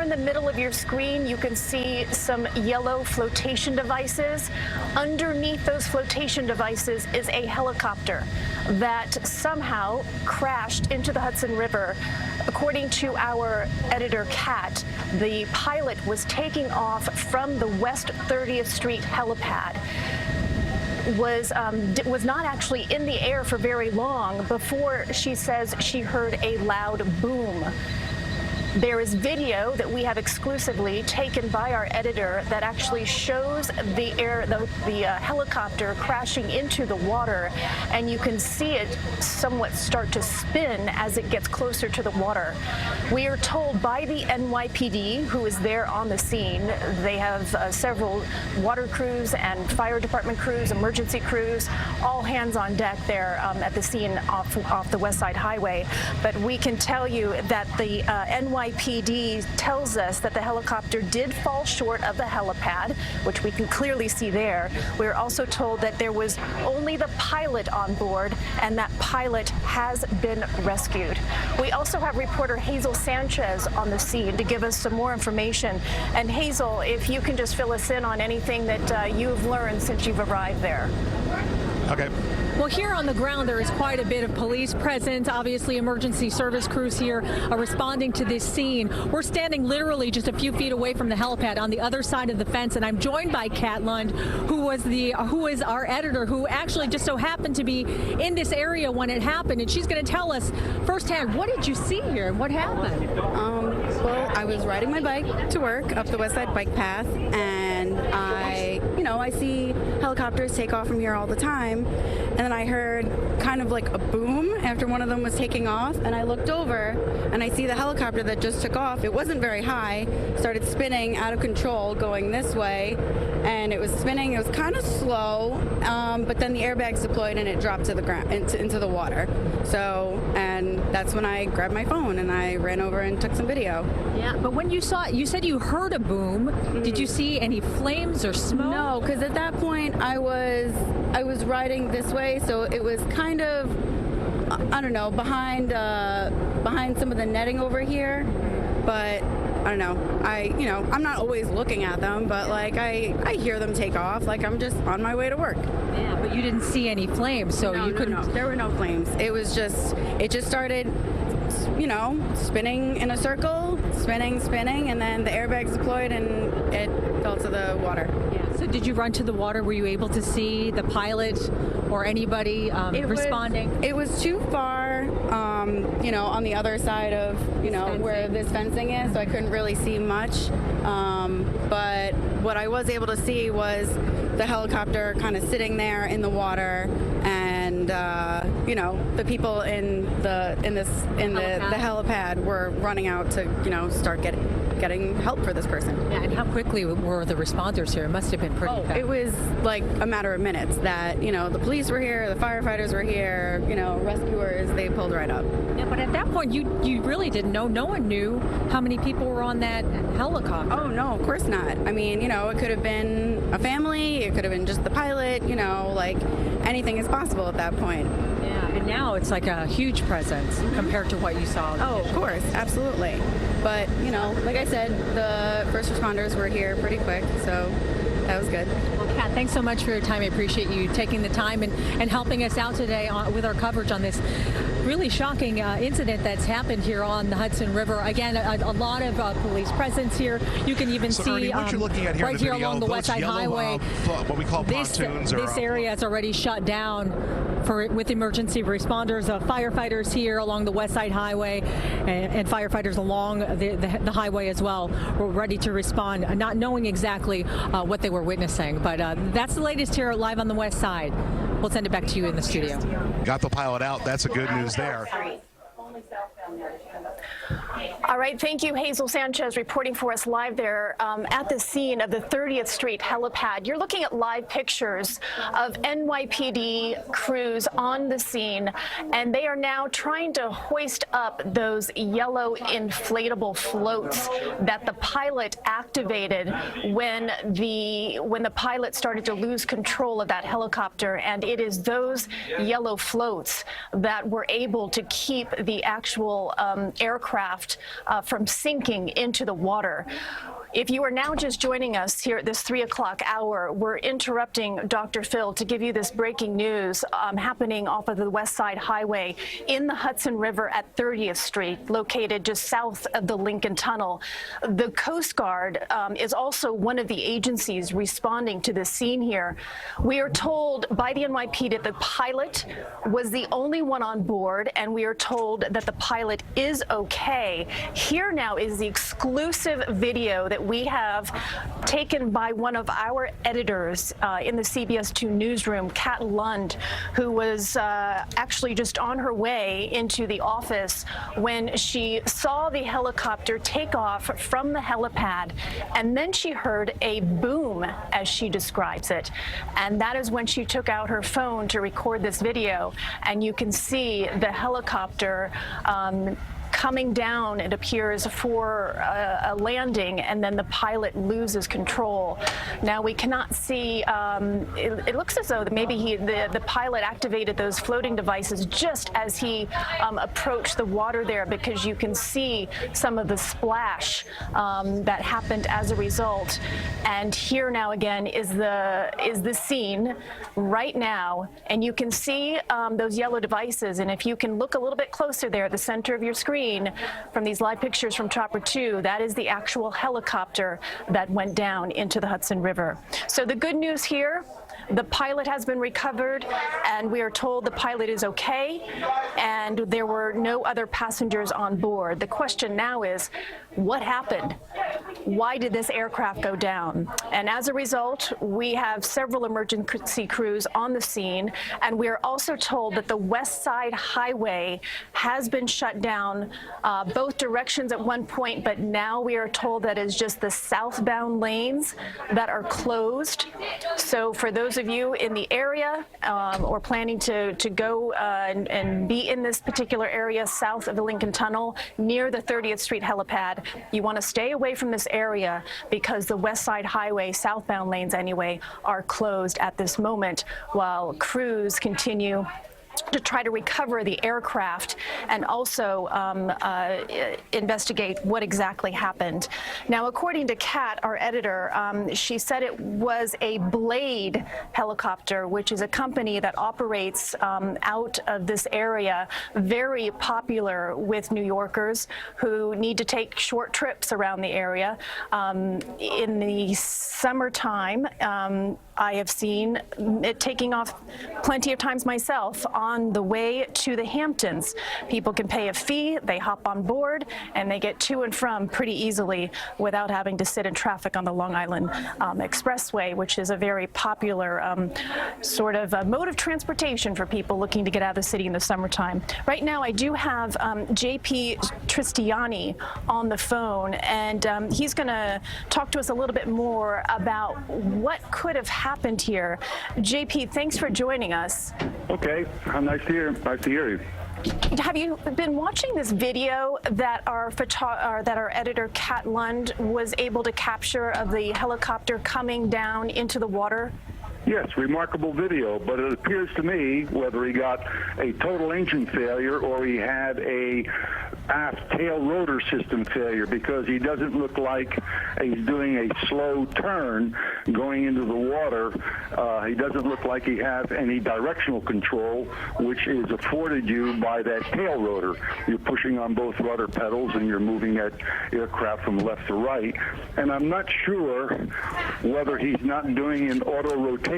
in the middle of your screen, you can see some yellow flotation devices. Underneath those flotation devices is a helicopter that somehow crashed into the Hudson River. According to our editor, Kat, the pilot was taking off from the West 30th Street helipad. Was not actually in the air for very long before she says she heard a loud boom. There is video that we have exclusively taken by our editor that actually shows the helicopter crashing into the water, and you can see it somewhat start to spin as it gets closer to the water. We are told by the NYPD, who is there on the scene. They have several water crews and fire department crews, emergency crews, all hands on deck there at the scene off the West Side Highway. But we can tell you that the NYPD tells us that the helicopter did fall short of the helipad, which we can clearly see there. We're also told that there was only the pilot on board, and that pilot has been rescued. We also have reporter Hazel Sanchez on the scene to give us some more information. And Hazel, if you can just fill us in on anything that you've learned since you've arrived there. Okay. Well, here on the ground, there is quite a bit of police presence. Obviously, emergency service crews here are responding to this scene. We're standing literally just a few feet away from the helipad on the other side of the fence, and I'm joined by Kat Lund, who is our editor, who actually just so happened to be in this area when it happened, and she's going to tell us firsthand, what did you see here and what happened? Well, I was riding my bike to work up the West Side bike path, and I see helicopters take off from here all the time. And then I heard kind of like a boom after one of them was taking off, and I looked over and I see the helicopter that just took off. It wasn't very high, started spinning out of control going this way, and it was spinning. It was kind of slow, but then the airbags deployed and it dropped to the ground, into the water. So, and that's when I grabbed my phone and I ran over and took some video. Yeah, but when you saw it, you said you heard a boom. Mm-hmm. Did you see any flames or smoke? No, because at that point I was riding this way, so it was kind of, I don't know, behind some of the netting over here, but I don't know. I'm not always looking at them, but like I hear them take off. Like I'm just on my way to work. Yeah, but you didn't see any flames, so you couldn't. No, there were no flames. It just started, spinning in a circle, spinning, and then the airbags deployed and it fell to the water. Yeah. So did you run to the water? Were you able to see the pilot or anybody responding? It was too far, on the other side of, where this fencing is, so I couldn't really see much. But what I was able to see was the helicopter kind of sitting there in the water, and the people in the helipad were running out to start getting help for this person. Yeah, and how quickly were the responders here? It must have been pretty fast. It was like a matter of minutes that the police were here, the firefighters were here, rescuers, they pulled right up. Yeah, but at that point you really didn't know. No one knew how many people were on that helicopter. Oh no, of course not. I mean, it could have been a family, it could have been just the pilot, like anything is possible at that point. Yeah, and now it's like a huge presence compared to what you saw. Oh, of course, absolutely. But, like I said, the first responders were here pretty quick, so that was good. Well, Kat, thanks so much for your time. I appreciate you taking the time and helping us out today with our coverage on this really shocking incident that's happened here on the Hudson River. Again, a lot of police presence here. You can even see Ernie, what you're looking at here right in the here video, along the West Side Highway. What we call pontoons. This area is already shut down with emergency responders, firefighters here along the West Side Highway, and firefighters along the highway as well. We're ready to respond, not knowing exactly what they were witnessing. But that's the latest here live on the West Side. We'll send it back to you in the studio. Got the pilot out. That's a good news there. All right, thank you, Hazel Sanchez, reporting for us live there at the scene of the 30th Street helipad. You're looking at live pictures of NYPD crews on the scene, and they are now trying to hoist up those yellow inflatable floats that the pilot activated when the pilot started to lose control of that helicopter. And it is those yellow floats that were able to keep the actual aircraft from sinking into the water. If you are now just joining us here at this 3 o'clock hour, we're interrupting Dr. Phil to give you this breaking news happening off of the West Side Highway in the Hudson River at 30th Street, located just south of the Lincoln Tunnel. The Coast Guard is also one of the agencies responding to the scene here. We are told by the NYPD that the pilot was the only one on board, and we are told that the pilot is okay. Here now is the exclusive video that we have taken by one of our editors in the CBS 2 newsroom, Kat Lund, who was actually just on her way into the office when she saw the helicopter take off from the helipad, and then she heard a boom, as she describes it. And that is when she took out her phone to record this video, and you can see the helicopter coming down, it appears, for a landing, and then the pilot loses control. Now we cannot see, it looks as though maybe the pilot activated those floating devices just as he approached the water there, because you can see some of the splash that happened as a result. And here now again is the scene right now, and you can see those yellow devices, and if you can look a little bit closer there at the center of your screen, from these live pictures from Chopper 2, that is the actual helicopter that went down into the Hudson River. So the good news here, the pilot has been recovered, and we are told the pilot is okay, and there were no other passengers on board. The question now is, what happened? Why did this aircraft go down? And as a result, we have several emergency crews on the scene, and we are also told that the West Side Highway has been shut down both directions at one point, but now we are told that it's just the southbound lanes that are closed. So for those of you in the area or planning to go and be in this particular area south of the Lincoln Tunnel near the 30th Street helipad, you want to stay away from this area, because the West Side Highway, southbound lanes anyway, are closed at this moment while crews continue to try to recover the aircraft and also investigate what exactly happened. Now, according to Kat, our editor, she said it was a Blade helicopter, which is a company that operates out of this area, very popular with New Yorkers who need to take short trips around the area. In the summertime, I have seen it taking off plenty of times myself on the way to the Hamptons. People can pay a fee, they hop on board, and they get to and from pretty easily without having to sit in traffic on the Long Island Expressway, which is a very popular sort of mode of transportation for people looking to get out of the city in the summertime. Right now, I do have JP Tristiani on the phone, and he's going to talk to us a little bit more about what could have happened here. JP, thanks for joining us. Okay, nice to hear you. Have you been watching this video that our editor Kat Lund was able to capture of the helicopter coming down into the water? Yes, remarkable video, but it appears to me, whether he got a total engine failure or he had a aft tail rotor system failure, because he doesn't look like he's doing a slow turn going into the water. He doesn't look like he has any directional control, which is afforded you by that tail rotor. You're pushing on both rudder pedals and you're moving that aircraft from left to right. And I'm not sure whether he's not doing an auto rotation.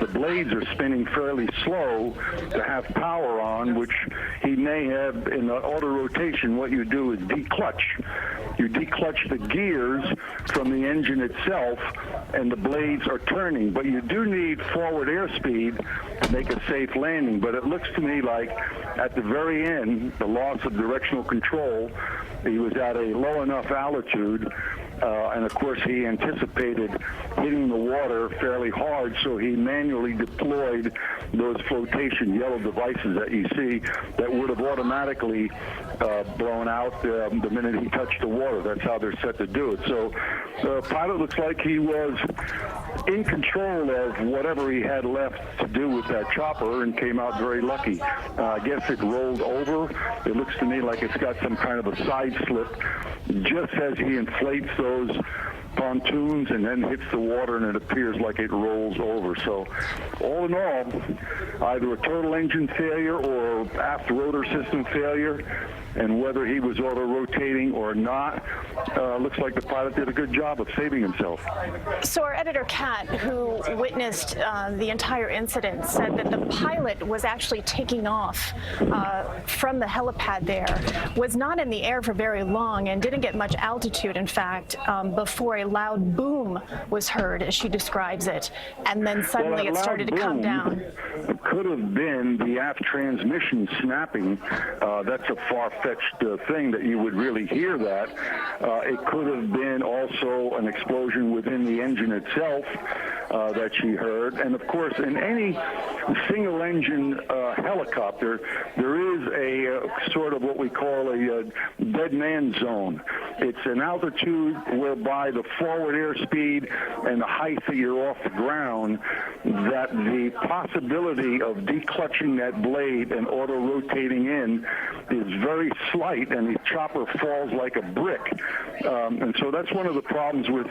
The blades are spinning fairly slow to have power on, which he may have in the auto rotation. What you do is declutch. You declutch the gears from the engine itself, and the blades are turning. But you do need forward airspeed to make a safe landing. But it looks to me like at the very end, the loss of directional control, he was at a low enough altitude And of course, he anticipated hitting the water fairly hard, so he manually deployed those flotation yellow devices that you see that would have automatically blown out the minute he touched the water. That's how they're set to do it. So the pilot looks like he was in control of whatever he had left to do with that chopper and came out very lucky. I guess it rolled over. It looks to me like it's got some kind of a side slip just as he inflates those pontoons and then hits the water, and it appears like it rolls over. So all in all, either a total engine failure or aft rotor system failure, and whether he was auto-rotating or not, looks like the pilot did a good job of saving himself. So our editor, Kat, who witnessed the entire incident, said that the pilot was actually taking off from the helipad there, was not in the air for very long and didn't get much altitude, in fact, before a loud boom was heard, as she describes it, and then suddenly it started to come down. It could have been the aft transmission snapping. That's a far-fetched thing that you would really hear that. It could have been also an explosion within the engine itself that she heard. And of course, in any single-engine helicopter, there is a sort of what we call a dead man zone. It's an altitude whereby the forward airspeed and the height that you're off the ground, that the possibility of declutching that blade and auto-rotating in is very slight, and the chopper falls like a brick. And so that's one of the problems with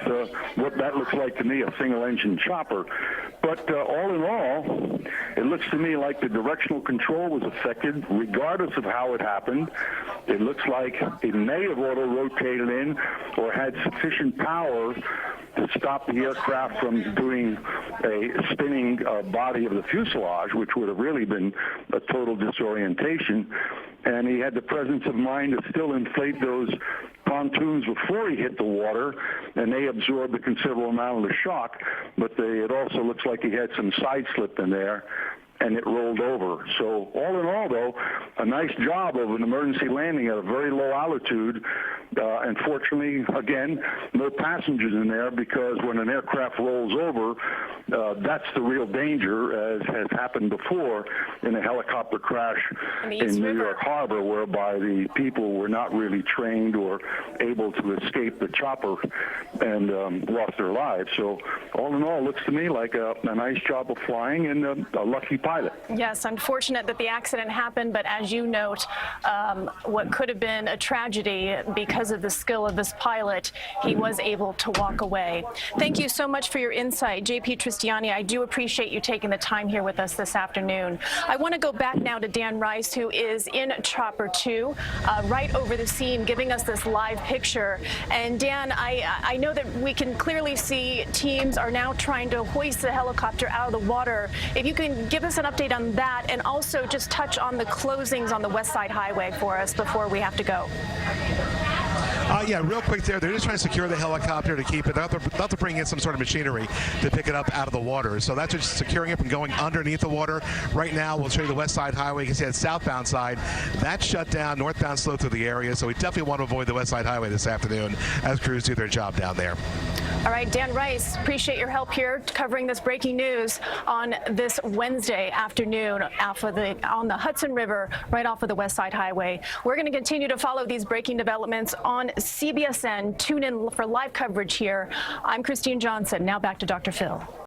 what that looks like to me, a single-engine chopper. But all in all, it looks to me like the directional control was affected, regardless of how it happened. It looks like it may have auto-rotated in or had sufficient power to stop the aircraft from doing a spinning body of the fuselage, which would have really been a total disorientation. And he had the presence of mind to still inflate those pontoons before he hit the water, and they absorbed a considerable amount of the shock. But it also looks like he had some side slip in there, and it rolled over. So all in all, though, a nice job of an emergency landing at a very low altitude. Unfortunately, again, no passengers in there, because when an aircraft rolls over, that's the real danger, as has happened before in a helicopter crash in New York Harbor, whereby the people were not really trained or able to escape the chopper and lost their lives. So all in all, it looks to me like a nice job of flying and a lucky pilot. Yes, unfortunate that the accident happened, but as you note, what could have been a tragedy, because of the skill of this pilot, he was able to walk away. Thank you so much for your insight, J.P. Tristiani. I do appreciate you taking the time here with us this afternoon. I want to go back now to Dan Rice, who is in Chopper 2, right over the scene, giving us this live picture. And Dan, I know that we can clearly see teams are now trying to hoist the helicopter out of the water. If you can give us an update on that, and also just touch on the closings on the West Side Highway for us before we have to go. Yeah, real quick there. They're just trying to secure the helicopter to keep it. They'll have to bring in some sort of machinery to pick it up out of the water. So that's just securing it from going underneath the water. Right now, we'll show you the West Side Highway. You can see the southbound side. That's shut down, northbound slow through the area. So we definitely want to avoid the West Side Highway this afternoon as crews do their job down there. All right, Dan Rice, appreciate your help here covering this breaking news on this Wednesday afternoon on the Hudson River, right off of the West Side Highway. We're going to continue to follow these breaking developments on CBSN. Tune in for live coverage here. I'm Christine Johnson. Now back to Dr. Phil.